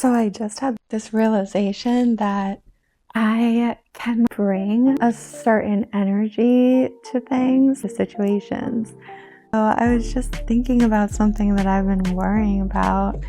So I just had this realization that I can bring a certain energy to things, to situations. So I was just thinking about something that I've been worrying about,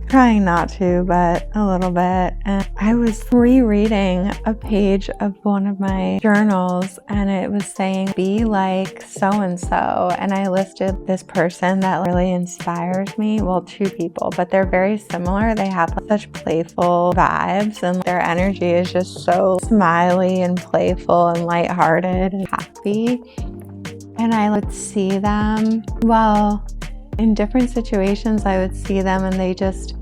trying not to, but a little bit. And I was rereading a page of one of my journals, and it was saying, be like so-and-so. And I listed this person that really inspires me. Well, two people, but they're very similar. They have such playful vibes, and their energy is just so smiley and playful and lighthearted and happy. And I would see them, in different situations, I would see them and they just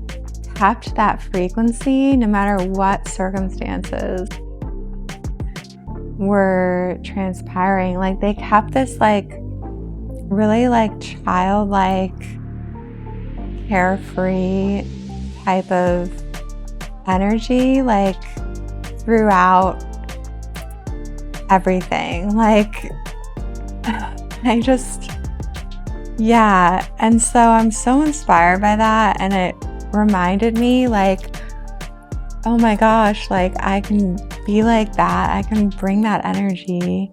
kept that frequency no matter what circumstances were transpiring. Like they kept this really childlike, carefree type of energy throughout everything. And so I'm so inspired by that, and it reminded me oh my gosh, I can be like that. I can bring that energy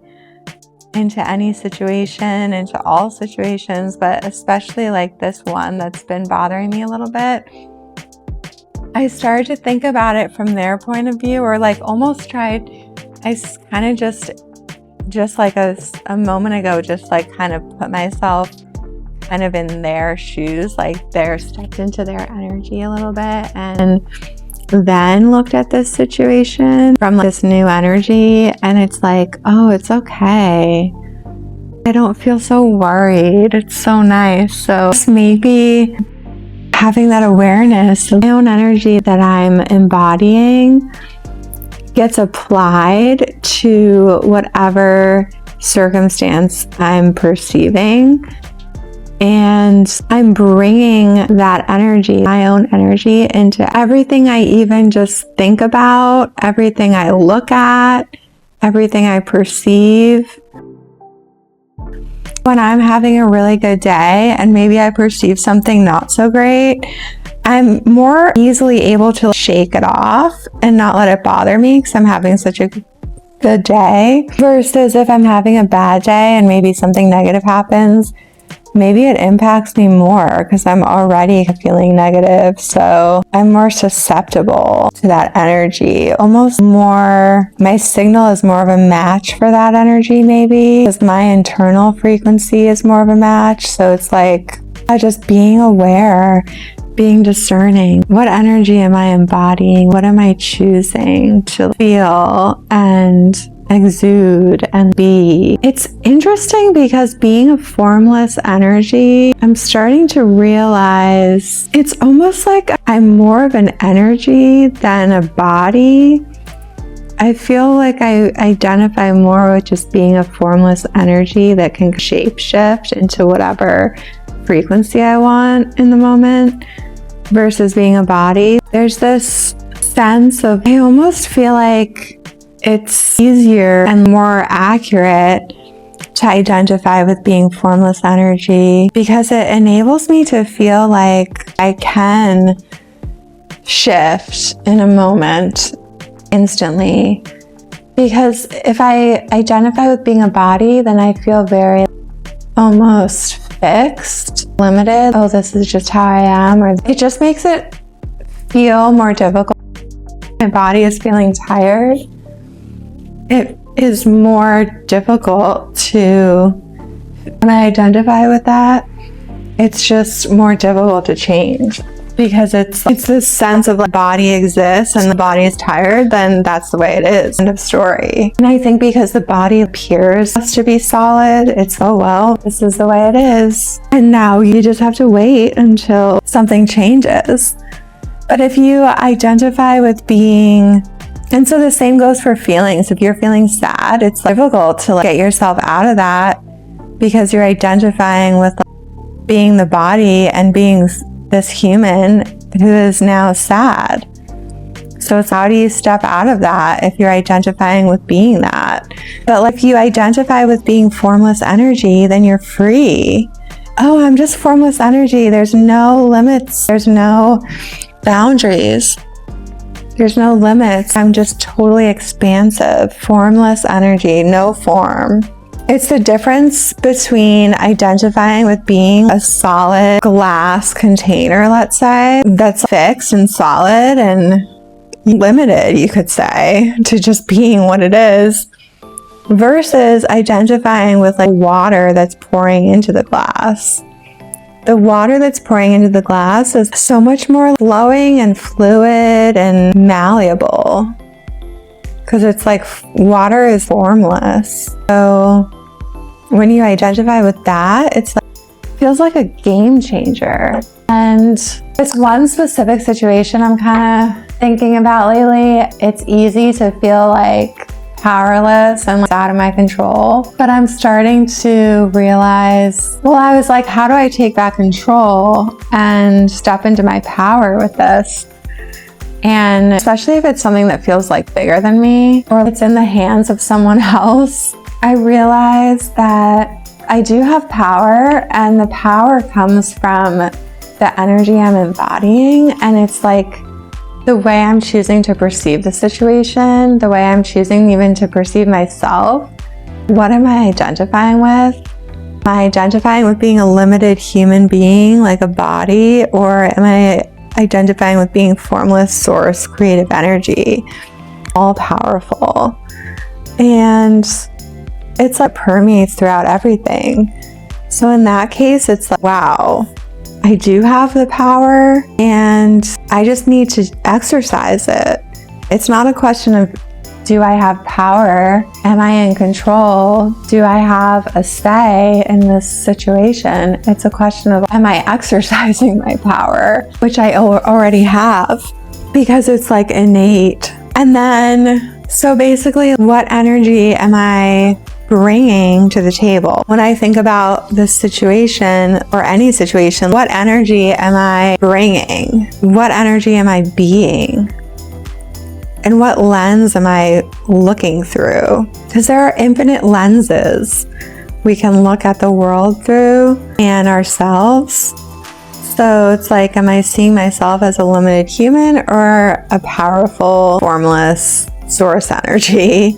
into any situation, into all situations, but especially this one that's been bothering me a little bit. I started to think about it from their point of view, or almost tried, I kind of just like a moment ago, kind of put myself kind of in their shoes, stepped into their energy a little bit, and then looked at this situation from this new energy, and it's oh, it's okay. I don't feel so worried. It's so nice. So maybe having that awareness of my own energy that I'm embodying gets applied to whatever circumstance I'm perceiving, and I'm bringing that energy, my own energy, into everything I even just think about, everything I look at, everything I perceive. When I'm having a really good day and maybe I perceive something not so great, I'm more easily able to shake it off and not let it bother me because I'm having such a good day, versus if I'm having a bad day and maybe something negative happens, maybe it impacts me more because I'm already feeling negative. So I'm more susceptible to that energy, almost more, my signal is more of a match for that energy, maybe because my internal frequency is more of a match. So it's just being aware, being discerning. What energy am I embodying? What am I choosing to feel and exude and be? It's interesting because being a formless energy, I'm starting to realize it's almost like I'm more of an energy than a body. I feel like I identify more with just being a formless energy that can shapeshift into whatever frequency I want in the moment, versus being a body. There's this sense of, I almost feel like it's easier and more accurate to identify with being formless energy because it enables me to feel like I can shift in a moment instantly. Because if I identify with being a body, then I feel very almost fixed, limited. Oh, this is just how I am. Or it just makes it feel more difficult. My body is feeling tired. It is more difficult when I identify with that, it's just more difficult to change because it's this sense of body exists and the body is tired, then that's the way it is. End of story. And I think because the body appears to be solid, it's, oh well, this is the way it is. And now you just have to wait until something changes. But if you identify with being, and so the same goes for feelings. If you're feeling sad, it's difficult to get yourself out of that because you're identifying with being the body and being this human who is now sad. So it's how do you step out of that if you're identifying with being that? But if you identify with being formless energy, then you're free. Oh, I'm just formless energy. There's no limits. There's no boundaries. There's no limits. I'm just totally expansive, formless energy, no form. It's the difference between identifying with being a solid glass container, let's say, that's fixed and solid and limited, you could say, to just being what it is, versus identifying with like water that's pouring into the glass. The water that's pouring into the glass is so much more flowing and fluid and malleable because it's like water is formless. So when you identify with that, it feels like a game changer. And it's one specific situation I'm kind of thinking about lately. It's easy to feel like powerless and out of my control, but I'm starting to realize, well, I was like, how do I take back control and step into my power with this? And especially if it's something that feels like bigger than me or it's in the hands of someone else, I realize that I do have power, and the power comes from the energy I'm embodying. And it's like the way I'm choosing to perceive the situation, the way I'm choosing even to perceive myself. What am I identifying with? Am I identifying with being a limited human being, like a body, or am I identifying with being formless source, creative energy, all powerful? And it's like permeates throughout everything. So in that case, it's like, wow, I do have the power and I just need to exercise it. It's not a question of, do I have power? Am I in control? Do I have a say in this situation? It's a question of, am I exercising my power? Which I already have, because it's like innate. And then, so basically, what energy am I bringing to the table? When I think about this situation or any situation, what energy am I bringing? What energy am I being? And what lens am I looking through? Because there are infinite lenses we can look at the world through and ourselves. So it's like, am I seeing myself as a limited human or a powerful, formless source energy?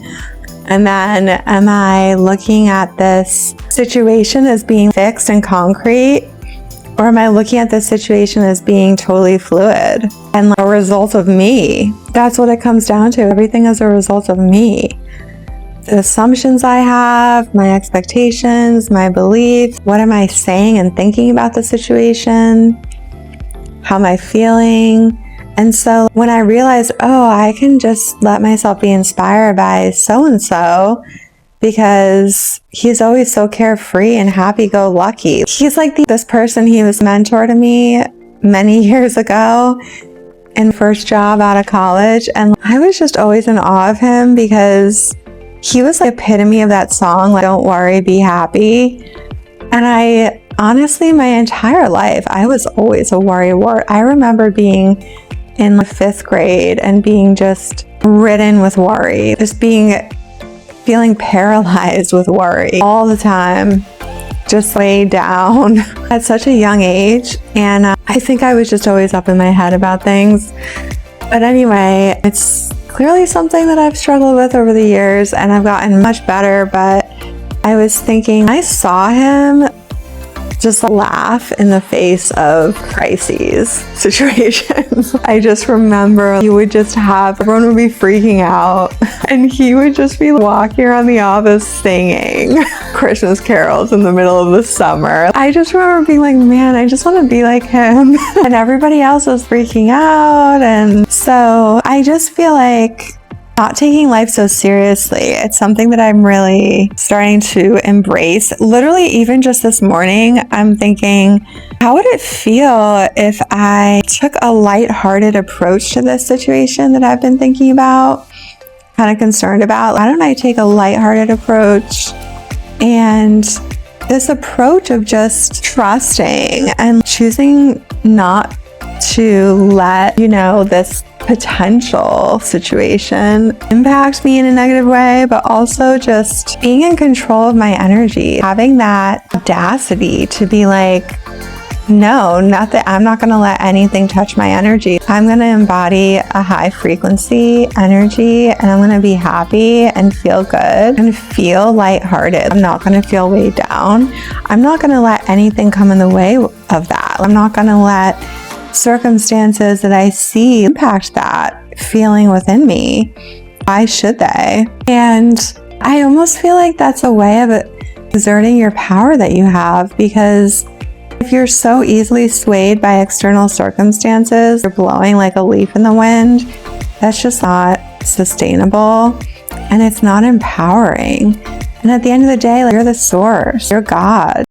And then am I looking at this situation as being fixed and concrete? Or am I looking at this situation as being totally fluid and like a result of me? That's what it comes down to. Everything is a result of me. The assumptions I have, my expectations, my beliefs, what am I saying and thinking about the situation? How am I feeling? And so when I realized, oh, I can just let myself be inspired by so-and-so because he's always so carefree and happy-go-lucky. He's like this person, he was a mentor to me many years ago in first job out of college. And I was just always in awe of him because he was the epitome of that song, like, don't worry, be happy. And I honestly, my entire life, I was always a worrywart. I remember being in the 5th grade and being just ridden with worry, just feeling paralyzed with worry all the time, just laid down at such a young age. And I think I was just always up in my head about things. But anyway, it's clearly something that I've struggled with over the years, and I've gotten much better. But I was thinking, I saw him just laugh in the face of crises situations. I just remember he would just have, everyone would be freaking out and he would just be walking around the office singing Christmas carols in the middle of the summer. I just remember being like, man, I just want to be like him. And everybody else was freaking out. And so I just feel like not taking life so seriously. It's something that I'm really starting to embrace. Literally, even just this morning, I'm thinking, how would it feel if I took a lighthearted approach to this situation that I've been thinking about, kind of concerned about? Why don't I take a lighthearted approach? And this approach of just trusting and choosing not to let, this potential situation impact me in a negative way, but also just being in control of my energy, having that audacity to be like, No, not that. I'm not going to let anything touch my energy. I'm going to embody a high frequency energy, and I'm going to be happy and feel good and feel lighthearted. I'm not going to feel weighed down. I'm not going to let anything come in the way of that. I'm not going to let circumstances that I see impact that feeling within me. Why should they? And I almost feel like that's a way of exerting your power that you have, because if you're so easily swayed by external circumstances, you're blowing like a leaf in the wind, that's just not sustainable, and it's not empowering. And at the end of the day, like, you're the source, you're God.